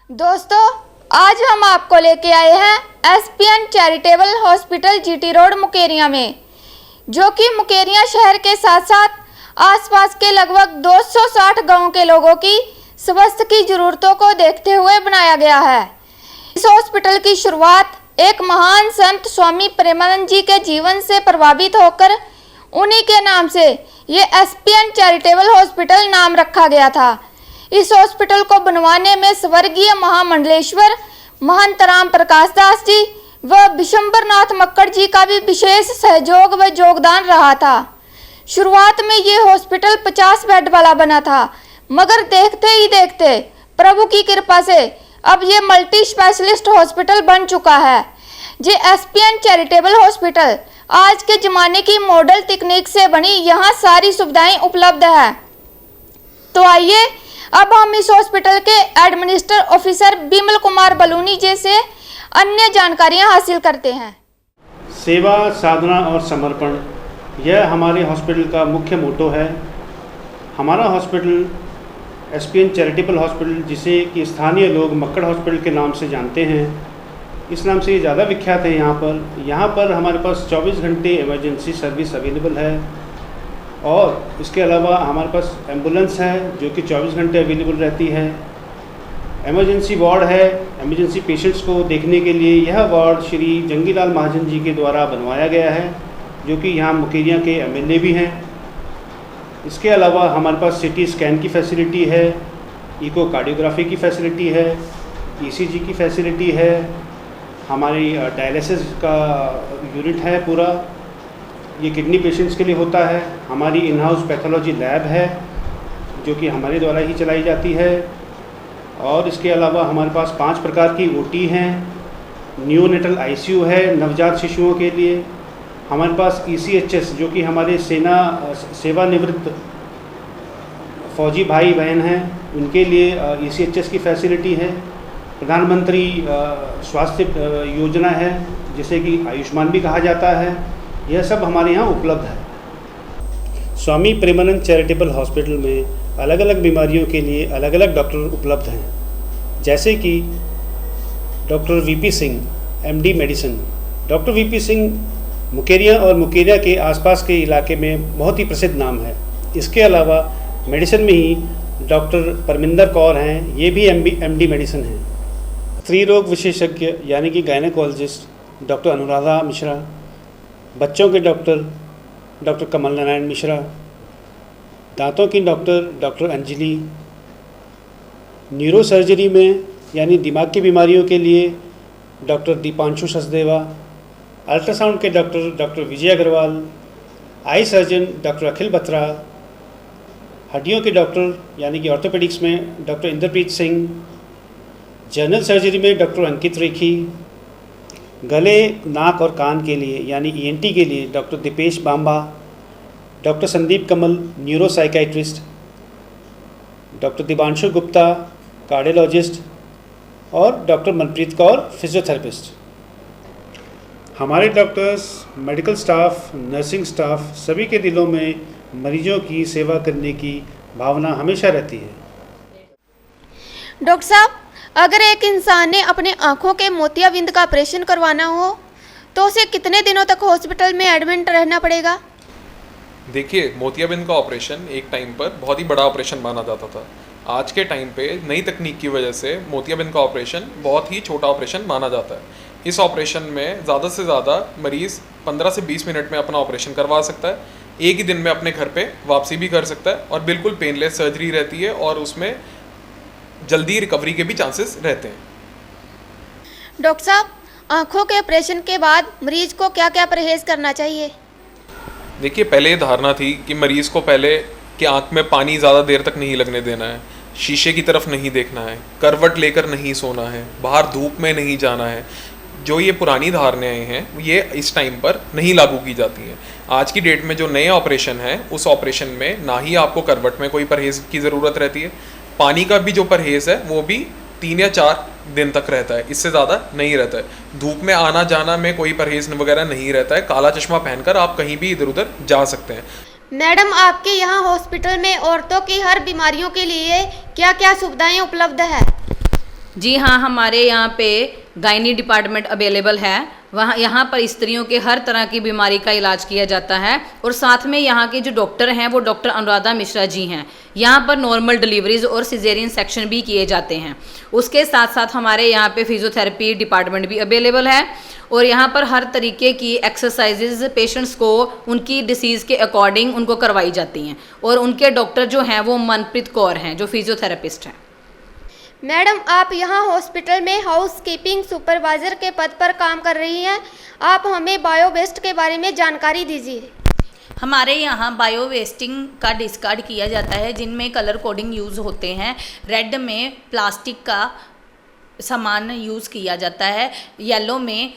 दोस्तों, आज हम आपको लेके आए हैं ESPN charitable hospital GT road Mukerian में, जो कि मुकेरियां शहर के साथ साथ आसपास के लगभग 260 गांवों के लोगों की स्वास्थ्य की जरूरतों को देखते हुए बनाया गया है। इस हॉस्पिटल की शुरुआत एक महान संत स्वामी प्रेमानंद जी के जीवन से प्रभावित होकर उन्हीं के नाम से ये एसपीएन चैरिटेबल हॉस्पिटल नाम रखा गया था। इस हॉस्पिटल को बनवाने में स्वर्गीय महामंडलेश्वर महंत राम प्रकाश दास जी व विशंबरनाथ मक्कड़ जी का भी विशेष सहयोग व योगदान रहा था। शुरुआत में ये हॉस्पिटल 50 बेड वाला बना था, मगर देखते ही देखते प्रभु की कृपा से अब ये मल्टी स्पेशलिस्ट हॉस्पिटल बन चुका है। ये एसपीएन चैरिटेबल हॉस्पिटल आज के जमाने की मॉडल तकनीक से बनी यहाँ सारी सुविधाएं उपलब्ध है। तो आइए अब हम इस हॉस्पिटल के एडमिनिस्ट्रेटिव ऑफिसर बिमल कुमार बलूनी जी से अन्य जानकारियां हासिल करते हैं। सेवा, साधना और समर्पण, यह हमारे हॉस्पिटल का मुख्य मोटो है। हमारा हॉस्पिटल एसपीएन चैरिटेबल हॉस्पिटल, जिसे कि स्थानीय लोग मक्कड़ हॉस्पिटल के नाम से जानते हैं, इस नाम से ये ज़्यादा विख्यात है। यहाँ पर हमारे पास 24 घंटे इमरजेंसी सर्विस अवेलेबल है और इसके अलावा हमारे पास एम्बुलेंस है जो कि 24 घंटे अवेलेबल रहती है। इमरजेंसी वार्ड है इमरजेंसी पेशेंट्स को देखने के लिए। यह वार्ड श्री जंगीलाल महाजन जी के द्वारा बनवाया गया है, जो कि यहाँ मुकेरियां के एमएलए भी हैं। इसके अलावा हमारे पास सिटी स्कैन की फैसिलिटी है, इकोकार्डियोग्राफी की फैसिलिटी है, ईसीजी की फैसिलिटी है, हमारी डायलिसिस का यूनिट है पूरा, ये किडनी पेशेंट्स के लिए होता है। हमारी इन हाउस पैथोलॉजी लैब है जो कि हमारे द्वारा ही चलाई जाती है। और इसके अलावा हमारे पास 5 प्रकार की ओटी हैं, नियोनेटल आईसीयू है नवजात शिशुओं के लिए। हमारे पास ईसीएचएस, जो कि हमारे सेवानिवृत्त फौजी भाई बहन हैं, उनके लिए ईसीएचएस की फैसिलिटी है। प्रधानमंत्री स्वास्थ्य योजना है, जिसे कि आयुष्मान भी कहा जाता है। यह सब हमारे यहाँ उपलब्ध है। स्वामी प्रेमानंद चैरिटेबल हॉस्पिटल में अलग अलग बीमारियों के लिए अलग अलग डॉक्टर उपलब्ध हैं, जैसे कि doctor VP Singh MD medicine. Doctor VP Singh Mukerian और मुकेरियां के आसपास के इलाके में बहुत ही प्रसिद्ध नाम है। इसके अलावा मेडिसिन में ही डॉक्टर परमिंदर कौर हैं, ये भी एमडी मेडिसिन हैं। स्त्री रोग विशेषज्ञ यानी कि गायनेकोलॉजिस्ट डॉक्टर अनुराधा मिश्रा, बच्चों के डॉक्टर कमल नारायण मिश्रा, दांतों की डॉक्टर अंजलि, न्यूरो सर्जरी में यानी दिमाग की बीमारियों के लिए डॉक्टर दीपांशु सचदेवा, अल्ट्रासाउंड के डॉक्टर विजय अग्रवाल, आई सर्जन डॉक्टर अखिल बत्रा, हड्डियों के डॉक्टर यानी कि ऑर्थोपेडिक्स में doctor Inderpreet Singh, general surgery में डॉक्टर अंकित रेखी, गले, नाक और कान के लिए यानी ईएनटी के लिए doctor Dipesh Bamba, doctor Sandeep Kamal neuro psychiatrist, doctor Dibanshu Gupta cardiologist और डॉक्टर मनप्रीत कौर फिजियोथेरेपिस्ट। हमारे doctors, medical staff, nursing staff सभी के दिलों में मरीजों की सेवा करने की भावना हमेशा रहती है। डॉक्टर साहब, अगर एक इंसान ने अपने आँखों के मोतियाबिंद का ऑपरेशन करवाना हो तो उसे कितने दिनों तक हॉस्पिटल में एडमिट रहना पड़ेगा? देखिए, मोतियाबिंद का ऑपरेशन एक टाइम पर बहुत ही बड़ा ऑपरेशन माना जाता था। आज के टाइम पे नई तकनीक की वजह से मोतियाबिंद का ऑपरेशन बहुत ही छोटा ऑपरेशन माना जाता है। इस ऑपरेशन में ज़्यादा से ज़्यादा मरीज़ 15 से 20 मिनट में अपना ऑपरेशन करवा सकता है, एक ही दिन में अपने घर पे वापसी भी कर सकता है और बिल्कुल पेनलेस सर्जरी रहती है और उसमें जल्दी रिकवरी के भी चांसेस रहते हैं। डॉक्टर साहब, आँखों के ऑपरेशन के बाद मरीज को क्या क्या परहेज करना चाहिए? देखिए, पहले ये धारणा थी कि मरीज़ को पहले कि आँख में पानी ज़्यादा देर तक नहीं लगने देना है, शीशे की तरफ नहीं देखना है, करवट लेकर नहीं सोना है, बाहर धूप में नहीं जाना है। जो ये पुरानी धारणाएं हैं ये इस टाइम पर नहीं लागू की जाती हैं। आज की डेट में जो नए ऑपरेशन है उस ऑपरेशन में ना ही आपको करवट में कोई परहेज़ की ज़रूरत रहती है, पानी का भी जो परहेज़ है वो भी 3 या 4 दिन तक रहता है, इससे ज़्यादा नहीं रहता है। धूप में आना जाना में कोई परहेज़ वगैरह नहीं रहता है। काला चश्मा पहनकर आप कहीं भी इधर उधर जा सकते हैं। मैडम, आपके यहाँ हॉस्पिटल में औरतों की हर बीमारियों के लिए क्या क्या सुविधाएं उपलब्ध है? जी हाँ, हमारे यहाँ पे गायनी डिपार्टमेंट अवेलेबल है। वहाँ यहाँ पर स्त्रियों के हर तरह की बीमारी का इलाज किया जाता है और साथ में यहाँ के जो डॉक्टर हैं वो डॉक्टर अनुराधा मिश्रा जी हैं। यहाँ पर नॉर्मल डिलीवरीज और सिजेरियन सेक्शन भी किए जाते हैं। उसके साथ साथ हमारे यहाँ पे फिजियोथेरेपी डिपार्टमेंट भी अवेलेबल है और यहाँ पर हर तरीके की एक्सरसाइजेज पेशेंट्स को उनकी डिसीज़ के अकॉर्डिंग उनको करवाई जाती हैं और उनके डॉक्टर जो हैं वो मनप्रीत कौर हैं जो फिजियोथेरेपिस्ट हैं। मैडम, आप यहाँ हॉस्पिटल में हाउसकीपिंग सुपरवाइज़र के पद पर काम कर रही हैं। आप हमें बायो वेस्ट के बारे में जानकारी दीजिए। हमारे यहाँ बायो वेस्टिंग का डिस्कार्ड किया जाता है जिनमें कलर कोडिंग यूज़ होते हैं। रेड में प्लास्टिक का सामान यूज़ किया जाता है, येलो में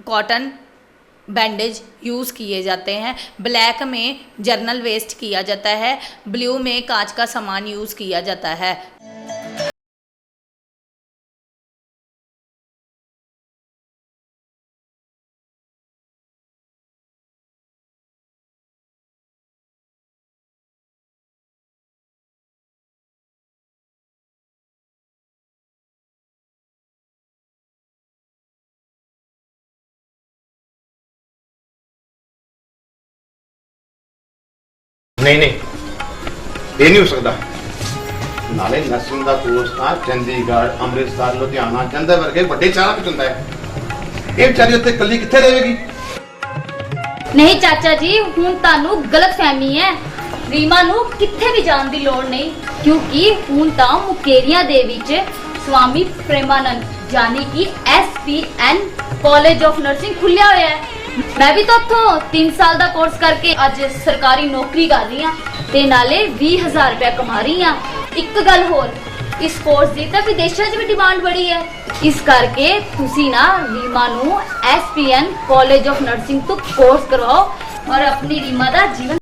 कॉटन बैंडेज यूज़ किए जाते हैं, ब्लैक में जर्नल वेस्ट किया जाता है, ब्लू में कांच का सामान यूज़ किया जाता है। नहीं नहीं, ये नहीं हो सकता। नाले नर्सिंग का कोर्स था चंडीगढ़, अमृतसर, लुधियाना, जंदे वर्गे बड़े शहर में चलता है। ये बेचारी उत्ते कल्ली कित्थे रहेगी? नहीं चाचा जी, हुण तानू गलत फहमी है। रीमा नू कित्थे भी जान दी लोड़ नहीं, क्योंकि हुण तां मुकेरियां दे विच स्वामी प्रेमानंद यानी कि SPN कॉलेज ऑफ नर्सिंग खुलिया होया है। मैं भी तो उथों 3 साल का कोर्स करके अज सरकारी नौकरी कर रही हाँ ते नाले 20,000 रुपया कमा रही हाँ। एक गल होर, इस कोर्स की तो विदेशों च भी डिमांड बड़ी है। इस करके तुसी ना रीमा नू SPN कॉलेज ऑफ नर्सिंग तो कोर्स करवाओ और अपनी रीमा का जीवन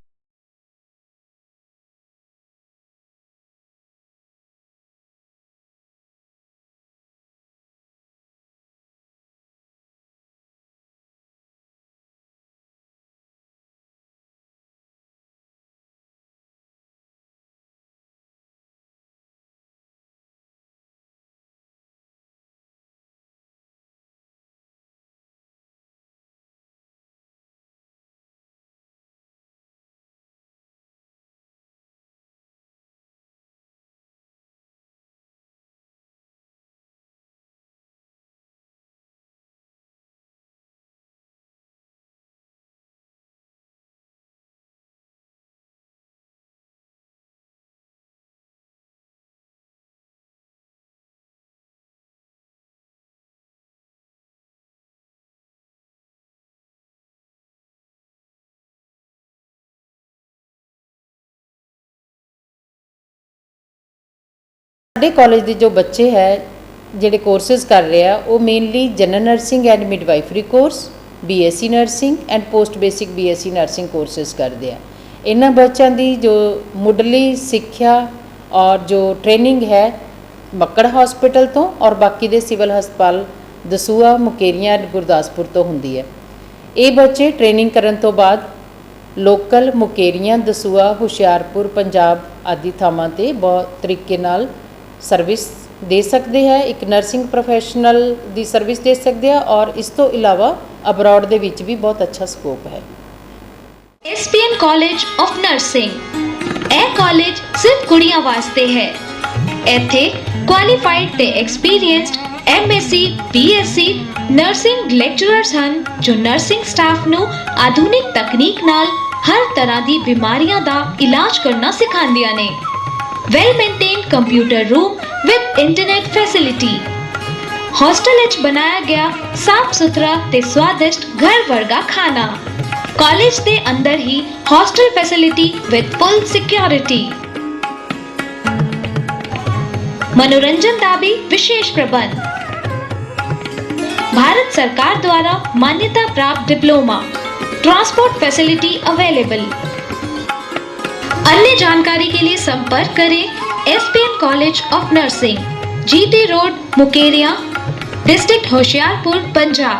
ਸਾਡੇ ਕਾਲਜ ਦੇ ਜੋ ਬੱਚੇ ਹੈ ਜਿਹੜੇ ਕੋਰਸਿਸ ਕਰ ਰਹੇ ਆ ਉਹ mainly general nursing and midwifery course, BSc nursing and post basic BSc nursing courses ਕਰਦੇ ਆ। ਇਹਨਾਂ ਬੱਚਿਆਂ ਦੀ ਜੋ ਮੁੱਢਲੀ ਸਿੱਖਿਆ ਔਰ ਜੋ ਟ੍ਰੇਨਿੰਗ ਹੈ ਮੱਕੜ ਹਸਪੀਟਲ ਤੋਂ ਔਰ ਬਾਕੀ ਦੇ ਸਿਵਲ ਹਸਪਤਾਲ ਦਸੂਆ, ਮੁਕੇਰੀਆਂ, ਗੁਰਦਾਸਪੁਰ ਤੋਂ ਹੁੰਦੀ ਹੈ। ਇਹ ਬੱਚੇ ਟ੍ਰੇਨਿੰਗ ਕਰਨ ਤੋਂ ਬਾਅਦ ਲੋਕਲ ਮੁਕੇਰੀਆਂ, ਦਸੂਆ, ਹੁਸ਼ਿਆਰਪੁਰ, ਪੰਜਾਬ ਆਦਿ ਥਾਵਾਂ 'ਤੇ ਬਹੁਤ ਤਰੀਕੇ ਨਾਲ ਸਰਵਿਸ ਦੇ ਸਕਦੇ ਹੈ। ਇੱਕ ਨਰਸਿੰਗ ਪ੍ਰੋਫੈਸ਼ਨਲ ਦੀ ਸਰਵਿਸ ਦੇ ਸਕਦੇ ਆ ਔਰ ਇਸ ਤੋਂ ਇਲਾਵਾ ਅਬਰੋਡ ਦੇ ਵਿੱਚ ਵੀ ਬਹੁਤ ਅੱਛਾ ਸਕੋਪ ਹੈ। SPN कॉलेज ऑफ नर्सिंग ਇਹ ਕਾਲਜ ਸਿਰਫ ਕੁੜੀਆਂ ਵਾਸਤੇ ਹੈ। ਇੱਥੇ ਕੁਆਲੀਫਾਈਡ ਤੇ ਐਕਸਪੀਰੀਐਂਸਡ MSc BSc ਨਰਸਿੰਗ ਲੈਕਚਰਰਸ ਹਨ ਜੋ ਨਰਸਿੰਗ ਸਟਾਫ ਨੂੰ ਆਧੁਨਿਕ ਤਕਨੀਕ ਨਾਲ ਹਰ ਤਰ੍ਹਾਂ ਦੀ ਬਿਮਾਰੀਆਂ ਦਾ ਇਲਾਜ ਕਰਨਾ ਸਿਖਾਉਂਦੀਆਂ ਨੇ। well maintained computer room with internet facility hostel ਵਿੱਚ ਬਣਾਇਆ ਗਿਆ ਸਾਫ ਸੁਥਰਾ ਤੇ ਸਵਾਦਿਸ਼ਟ ਘਰ ਵਰਗਾ ਖਾਣਾ। ਕਾਲਜ ਦੇ ਅੰਦਰ ਹੀ hostel facility with full security मनोरंजन का भी विशेष प्रबंध। भारत सरकार द्वारा मान्यता प्राप्त डिप्लोमा, ट्रांसपोर्ट फैसिलिटी अवेलेबल। अन्य जानकारी के लिए संपर्क करें SPN college of nursing, GT road, Mukerian, district Hoshiarpur, Punjab.